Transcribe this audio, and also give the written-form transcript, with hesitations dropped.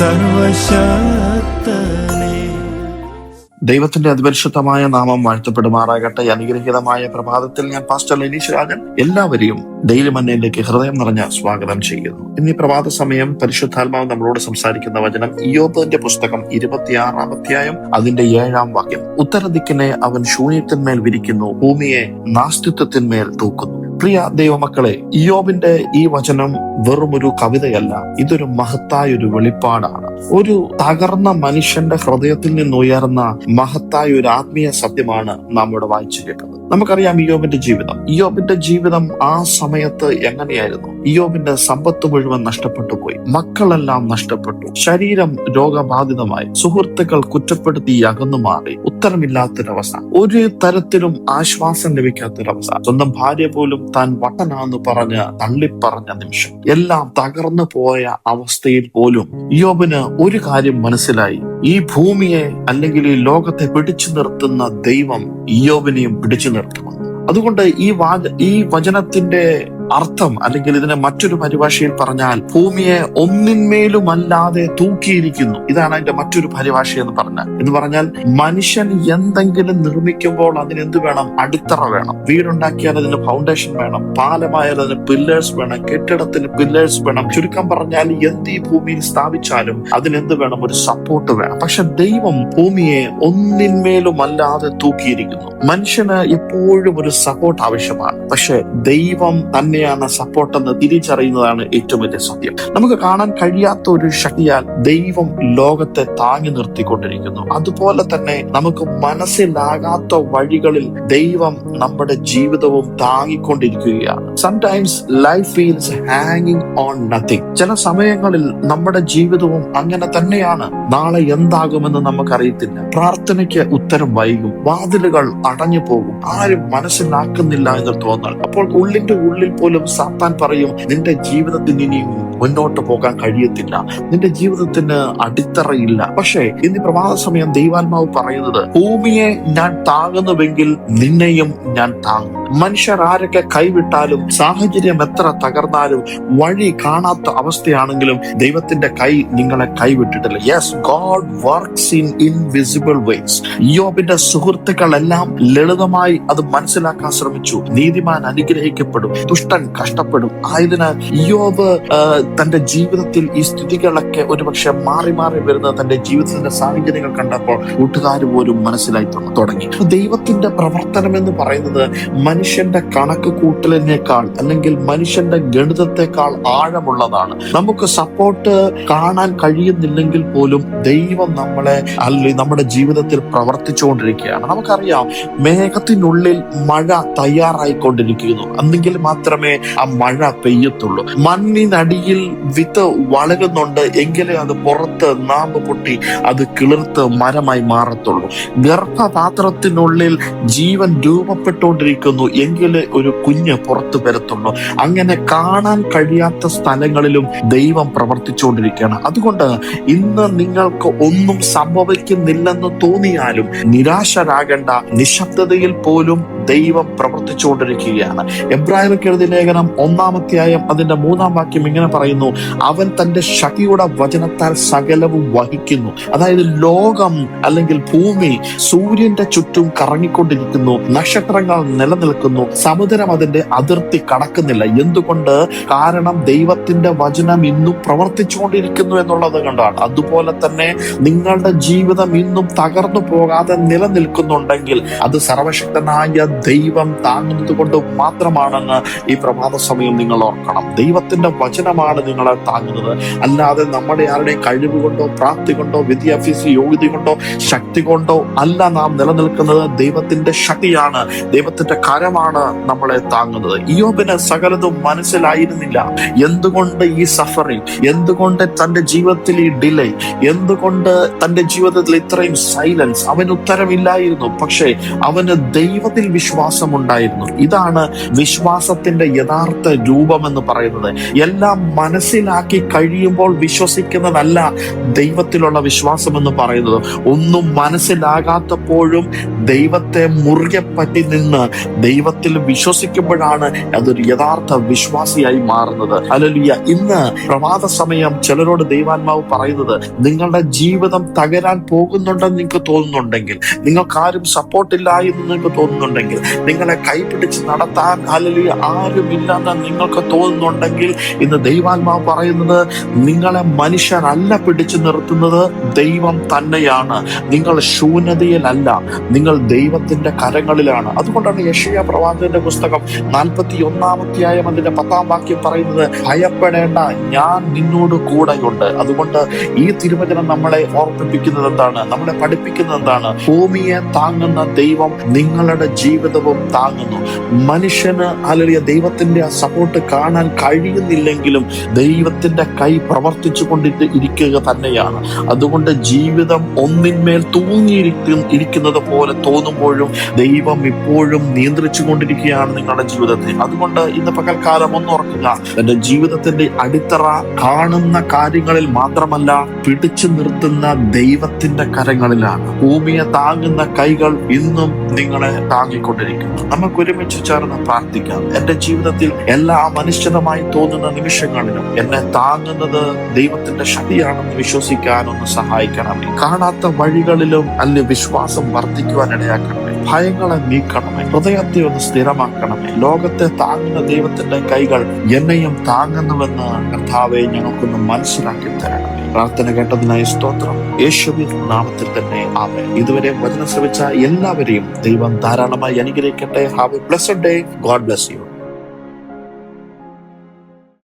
സർവശക്തനേ. ദൈവത്തിന്റെ അതിപരിശുദ്ധമായ നാമം വാഴ്ത്തപ്പെടുമാറാകട്ടെ. അനുഗ്രഹീതമായ പ്രഭാതത്തിൽ ഞാൻ പാസ്റ്റർ ലെനീഷ് രാജൻ എല്ലാവരെയും ഡെയിലി മന്നയിലേക്ക് ഹൃദയം നിറഞ്ഞ സ്വാഗതം ചെയ്യുന്നു. ഇന്ന് ഈ പ്രഭാത സമയം പരിശുദ്ധാത്മാവ് നമ്മളോട് സംസാരിക്കുന്ന വചനം ഇയ്യോബിന്റെ പുസ്തകം 26-ാം അധ്യായം അതിന്റെ 7-ാം വാക്യം. ഉത്തരദിക്കിനെ അവൻ ശൂന്യത്തിന്മേൽ വിരിക്കുന്നു, ഭൂമിയെ നാസ്തിത്വത്തിന്മേൽ തൂക്കുന്നു. പ്രിയ ദൈവമക്കളെ, ഇയ്യോബിന്റെ ഈ വചനം വെറുമൊരു കവിതയല്ല, ഇതൊരു മഹത്തായ ഒരു വെളിപ്പാടാണ്. ഒരു തകർന്ന മനുഷ്യന്റെ ഹൃദയത്തിൽ നിന്നുയർന്ന മഹത്തായ ഒരു ആത്മീയ സത്യമാണ് നാം ഇവിടെ വായിച്ചു കേട്ടത്. നമുക്കറിയാം ഇയ്യോബിന്റെ ജീവിതം ആ സമയത്ത് എങ്ങനെയായിരുന്നു. ഇയ്യോബിന്റെ സമ്പത്ത് മുഴുവൻ നഷ്ടപ്പെട്ടു പോയി, മക്കളെല്ലാം നഷ്ടപ്പെട്ടു, ശരീരം രോഗബാധിതമായി, സുഹൃത്തുക്കൾ കുറ്റപ്പെടുത്തി അകന്നു മാറി, ഉത്തരമില്ലാത്തൊരവസ്ഥ, ഒരു തരത്തിലും ആശ്വാസം ലഭിക്കാത്തൊരവസ്ഥ, സ്വന്തം ഭാര്യ പോലും താൻ വട്ടനാന്ന് പറഞ്ഞ് തള്ളിപ്പറഞ്ഞ നിമിഷം, എല്ലാം തകർന്നു പോയ അവസ്ഥയിൽ പോലും ഇയ്യോബിന് ഒരു കാര്യം മനസ്സിലായി: ഈ ഭൂമിയെ അല്ലെങ്കിൽ ഈ ലോകത്തെ പിടിച്ചു നിർത്തുന്ന ദൈവം ഇയ്യോബിനെയും പിടിച്ചു നിർത്തുമെന്ന്. അതുകൊണ്ട് ഈ വചനത്തിന്റെ അർത്ഥം, അല്ലെങ്കിൽ ഇതിനെ മറ്റൊരു പരിഭാഷയിൽ പറഞ്ഞാൽ, ഭൂമിയെ ഒന്നിന്മേലുമല്ലാതെ തൂക്കിയിരിക്കുന്നു. ഇതാണ് അതിന്റെ മറ്റൊരു പരിഭാഷ എന്ന് പറഞ്ഞാൽ മനുഷ്യൻ എന്തെങ്കിലും നിർമ്മിക്കുമ്പോൾ അതിനെന്ത് വേണം? അടിത്തറ വേണം. വീടുണ്ടാക്കിയാൽ അതിന് ഫൗണ്ടേഷൻ വേണം, പാലമായാൽ അതിന് പില്ലേഴ്സ് വേണം, കെട്ടിടത്തിന് പില്ലേഴ്സ് വേണം. ചുരുക്കം പറഞ്ഞാൽ എന്ത് ഈ ഭൂമിയിൽ സ്ഥാപിച്ചാലും അതിനെന്ത് വേണം? ഒരു സപ്പോർട്ട് വേണം. പക്ഷെ ദൈവം ഭൂമിയെ ഒന്നിന്മേലുമല്ലാതെ തൂക്കിയിരിക്കുന്നു. മനുഷ്യന് എപ്പോഴും ഒരു സപ്പോർട്ട് ആവശ്യമാണ്, പക്ഷെ ദൈവം തന്നെയാണ് സപ്പോർട്ട് എന്ന് തിരിച്ചറിയുന്നതാണ് ഏറ്റവും വലിയ സത്യം. നമുക്ക് കാണാൻ കഴിയാത്ത ഒരു ശക്തിയാൽ ദൈവം ലോകത്തെ താങ്ങി നിർത്തിക്കൊണ്ടിരിക്കുന്നു. അതുപോലെ തന്നെ നമുക്ക് മനസ്സിലാകാത്ത വഴികളിൽ ദൈവം നമ്മുടെ ജീവിതവും താങ്ങിക്കൊണ്ടിരിക്കുകയാണ്. സംടൈംസ് ലൈഫ് ഫീൽസ് ഹാങ്ങിങ് ഓൺ നത്തിങ്. ചില സമയങ്ങളിൽ നമ്മുടെ ജീവിതവും അങ്ങനെ തന്നെയാണ്. നാളെ എന്താകുമെന്ന് നമുക്കറിയത്തില്ല. പ്രാർത്ഥനയ്ക്ക് ഉത്തരം വൈകും, വാതിലുകൾ അടഞ്ഞു പോകും, ആരും മനസ്സിലാക്കുന്നില്ല എന്ന് തോന്നൽ. അപ്പോൾ ഉള്ളിന്റെ ഉള്ളിൽ പോലും സാത്താൻ പറയും, നിന്റെ ജീവിതത്തിന് ഇനിയും മുന്നോട്ട് പോകാൻ കഴിയത്തില്ല, നിന്റെ ജീവിതത്തിന് അടിത്തറയില്ല. പക്ഷേ ഇന്ന് പ്രഭാത സമയം ദൈവാത്മാവ് പറയുന്നത്, ഭൂമിയെ ഞാൻ താങ്ങുന്നുവെങ്കിൽ നിന്നെയും ഞാൻ താങ്ങും. മനുഷ്യർ ആരൊക്കെ കൈവിട്ടാലും, സാഹചര്യം എത്ര തകർന്നാലും, വഴി കാണാത്ത അവസ്ഥയാണെങ്കിലും ദൈവത്തിന്റെ കൈ നിങ്ങളെ കൈവിട്ടിട്ടില്ല. Yes, God works in invisible ways. ഇയ്യോബിന്റെ സുഹൃത്തുക്കളെല്ലാം ലളിതമായി അത് മനസ്സിലാക്കാൻ ശ്രമിച്ചു. നീതിമാൻ അനുഗ്രഹിക്കപ്പെടും, ദുഷ്ടൻ കഷ്ടപ്പെടും. ആയതിനാൽ ഇയ്യോബ് തന്റെ ജീവിതത്തിൽ ഈ സ്ഥിതികളൊക്കെ ഒരുപക്ഷെ മാറി മാറി വരുന്ന തന്റെ ജീവിതത്തിന്റെ സാഹചര്യങ്ങൾ കണ്ടപ്പോൾ കൂട്ടുകാർ പോലും മനസ്സിലായി തുടങ്ങി. ദൈവത്തിന്റെ പ്രവർത്തനം എന്ന് പറയുന്നത് മനുഷ്യന്റെ കണക്ക് കൂട്ടലിനേക്കാൾ, അല്ലെങ്കിൽ മനുഷ്യന്റെ ഗണിതത്തെക്കാൾ ആഴമുള്ളതാണ്. നമുക്ക് സപ്പോർട്ട് കാണാൻ കഴിയുന്നില്ലെങ്കിൽ പോലും ദൈവം നമ്മുടെ ജീവിതത്തിൽ പ്രവർത്തിച്ചുകൊണ്ടിരിക്കുകയാണ്. നമുക്കറിയാം, മേഘത്തിനുള്ളിൽ മഴ തയ്യാറായിക്കൊണ്ടിരിക്കുന്നു, എന്നെങ്കിൽ മാത്രമേ ആ മഴ പെയ്യത്തുള്ളൂ. മണ്ണിനടിയിൽ വിത്ത് വളരുന്നുണ്ട്, എങ്കിലേ അത് പുറത്ത് നാമ്പ് പൊട്ടി അത് കിളിർത്ത് മരമായി മാറത്തുള്ളൂ. ഗർഭപാത്രത്തിനുള്ളിൽ ജീവൻ രൂപപ്പെട്ടുകൊണ്ടിരിക്കുന്നു, എങ്കിലേ ഒരു കുഞ്ഞ് പുറത്തു വരത്തുള്ളൂ. അങ്ങനെ കാണാൻ കഴിയാത്ത സ്ഥലങ്ങളിലും ദൈവം പ്രവർത്തിച്ചുകൊണ്ടിരിക്കുകയാണ്. അതുകൊണ്ട് ഇന്ന് നിങ്ങൾക്ക് ഒന്നും സംഭവിക്കുന്നില്ലെന്ന് തോന്നിയാലും നിരാശരാകേണ്ട. നിശബ്ദതയിൽ പോലും ദൈവം പ്രവർത്തിച്ചുകൊണ്ടിരിക്കുകയാണ്. എബ്രായർക്ക് എഴുതിയ ലേഖനം 1-ാം അധ്യായം അതിന്റെ 3-ാം വാക്യം ഇങ്ങനെ പറയുന്നു: അവൻ തന്റെ ശക്തിയുടെ വചനത്താൽ സകലവും വഹിക്കുന്നു. അതായത് ലോകം അല്ലെങ്കിൽ ഭൂമി സൂര്യന്റെ ചുറ്റും കറങ്ങിക്കൊണ്ടിരിക്കുന്നു, നക്ഷത്രങ്ങൾ നിലനിൽക്കുന്നു, സമുദ്രം അതിന്റെ അതിർത്തി കടക്കുന്നില്ല. എന്തുകൊണ്ട്? കാരണം ദൈവത്തിന്റെ വചനം ഇന്നും പ്രവർത്തിച്ചുകൊണ്ടിരിക്കുന്നു എന്നുള്ളത് കൊണ്ടാണ്. അതുപോലെ തന്നെ നിങ്ങളുടെ ജീവിതം ഇന്നും തകർന്നു പോകാതെ നിലനിൽക്കുന്നുണ്ടെങ്കിൽ അത് സർവശക്തനായ ദൈവം താങ്ങുന്നത് കൊണ്ട് മാത്രമാണെന്ന് ഈ പ്രഭാത സമയം നിങ്ങൾ ഓർക്കണം. ദൈവത്തിന്റെ വചനമാണ് നിങ്ങളെ താങ്ങുന്നത്, അല്ലാതെ നമ്മുടെ ആരുടെയും കഴിവ് കൊണ്ടോ പ്രാപ്തി കൊണ്ടോ വിദ്യാഭ്യാസ യോഗ്യത കൊണ്ടോ ശക്തി കൊണ്ടോ അല്ല നാം നിലനിൽക്കുന്നത്. ദൈവത്തിന്റെ ശക്തിയാണ്, ദൈവത്തിന്റെ കരമാണ് നമ്മളെ താങ്ങുന്നത്. ഇയ്യോബിന് സകലതും മനസ്സിലായിരുന്നില്ല. എന്തുകൊണ്ട് ഈ സഫറിങ്, എന്തുകൊണ്ട് തന്റെ ജീവിതത്തിൽ ഈ ഡിലേ, എന്തുകൊണ്ട് തന്റെ ജീവിതത്തിൽ ഇത്രയും സൈലൻസ്? അവന് ഉത്തരമില്ലായിരുന്നു. പക്ഷേ അവന് ദൈവത്തിൽ വിശ്വാസം ഉണ്ടായിരുന്നു. ഇതാണ് വിശ്വാസത്തിന്റെ യഥാർത്ഥ രൂപമെന്ന് പറയുന്നത്. എല്ലാം മനസ്സിലാക്കി കഴിയുമ്പോൾ വിശ്വസിക്കുന്നതല്ല ദൈവത്തിലുള്ള വിശ്വാസം എന്ന് പറയുന്നത്. ഒന്നും മനസ്സിലാകാത്തപ്പോഴും ദൈവത്തെ മുറുകെ പറ്റി നിന്ന് ദൈവത്തിൽ വിശ്വസിക്കുമ്പോഴാണ് അതൊരു യഥാർത്ഥ വിശ്വാസിയായി മാറുന്നത്. ഹല്ലേലൂയ. ഇന്ന് പ്രഭാത സമയം ചിലരോട് ദൈവാത്മാവ് പറയുന്നത്, നിങ്ങളുടെ ജീവിതം തകരാൻ പോകുന്നുണ്ടെന്ന് നിങ്ങൾക്ക് തോന്നുന്നുണ്ടെങ്കിൽ, നിങ്ങൾക്ക് ആരും സപ്പോർട്ടില്ല എന്ന് നിങ്ങൾക്ക് തോന്നുന്നുണ്ടെങ്കിൽ, നിങ്ങളെ കൈപിടിച്ച് നടത്താൻ ഹല്ലേലൂയ ആരുമില്ലെന്ന് നിങ്ങൾക്ക് തോന്നുന്നുണ്ടെങ്കിൽ, ഇന്ന് ദൈവാത്മാവ് പറയുന്നത്, നിങ്ങളെ മനുഷ്യരല്ല പിടിച്ചു നിർത്തുന്നത്, ദൈവം തന്നെയാണ്. നിങ്ങൾ ശൂന്യതയിലല്ല, നിങ്ങൾ ദൈവത്തിന്റെ കരങ്ങളിലാണ്. അതുകൊണ്ടാണ് യെശയ്യാ പ്രവാചകന്റെ പുസ്തകം 41-ാം അതിന്റെ 10-ാം വാക്യം പറയുന്നത്, ഭയപ്പെടേണ്ട, ഞാൻ നിന്നോട് കൂടെയുണ്ട്. അതുകൊണ്ട് ഈ തിരുവചനം നമ്മളെ ഓർമ്മിപ്പിക്കുന്നത് എന്താണ്? നമ്മളെ പഠിപ്പിക്കുന്നത് എന്താണ്? ഭൂമിയെ താങ്ങുന്ന ദൈവം നിങ്ങളുടെ ജീവിതവും താങ്ങുന്നു. മനുഷ്യന് അല്ലെങ്കിൽ ദൈവത്തിന്റെ സപ്പോർട്ട് കാണാൻ കഴിയുന്നില്ലെങ്കിലും ദൈവത്തിന്റെ കൈ പ്രവർത്തിച്ചു കൊണ്ടിട്ട് ഇരിക്കുക തന്നെയാണ്. അതുകൊണ്ട് ജീവിതം ഒന്നിന്മേൽ തൂങ്ങിയിരിക്കുന്നത് പോലെ തോന്നുമ്പോഴും ദൈവം ഇപ്പോഴും നിയന്ത്രിച്ചു കൊണ്ടിരിക്കുകയാണ് നിങ്ങളുടെ ജീവിതത്തെ. അതുകൊണ്ട് ഇന്ന് പകൽക്കാലം ഒന്നോർക്കുക, എന്റെ ജീവിതത്തിന്റെ അടിത്തറ കാണുന്ന കാര്യങ്ങളിൽ മാത്രമല്ല, പിടിച്ചു നിർത്തുന്ന ദൈവത്തിന്റെ കരങ്ങളിലാണ്. ഭൂമിയെ താങ്ങുന്ന കൈകൾ ഇന്നും നിങ്ങളെ താങ്ങിക്കൊണ്ടിരിക്കുന്നു. നമുക്ക് ഒരുമിച്ച് ചേർന്ന് പ്രാർത്ഥിക്കാം. എന്റെ ജീവിതത്തിൽ എല്ലാ അനിശ്ചിതമായി തോന്നുന്ന നിമിഷങ്ങളിലും എന്നെ താങ്ങുന്നത് ദൈവത്തിന്റെ ശക്തിയാണെന്ന് വിശ്വസിക്കാൻ ഒന്ന് സഹായിക്കണമേ. കാണാത്ത വഴികളിലും അല്ലെ വിശ്വാസം വർദ്ധിക്കുവാൻ ഇടയാക്കണമേ. ഭയങ്ങളെ നീക്കണമേ. ഹൃദയത്തെ ഒന്ന് സ്ഥിരമാക്കണമേ. ലോകത്തെ താങ്ങുന്ന ദൈവത്തിന്റെ കൈകൾ എന്നെയും താങ്ങുന്നുവെന്ന് കർത്താവെ ഞങ്ങൾക്കൊന്ന് മനസ്സിലാക്കി തരണമേ. പ്രാർത്ഥന കേട്ടതിനായി സ്തോത്രം. യേശുവിൻ നാമത്തിൽ തന്നെ ആമേൻ. ഇതുവരെ വചനം ശ്രവിച്ച എല്ലാവരെയും ദൈവം ധാരാളമായി അനുഗ്രഹിക്കട്ടെ. Have A blessed day. God bless you.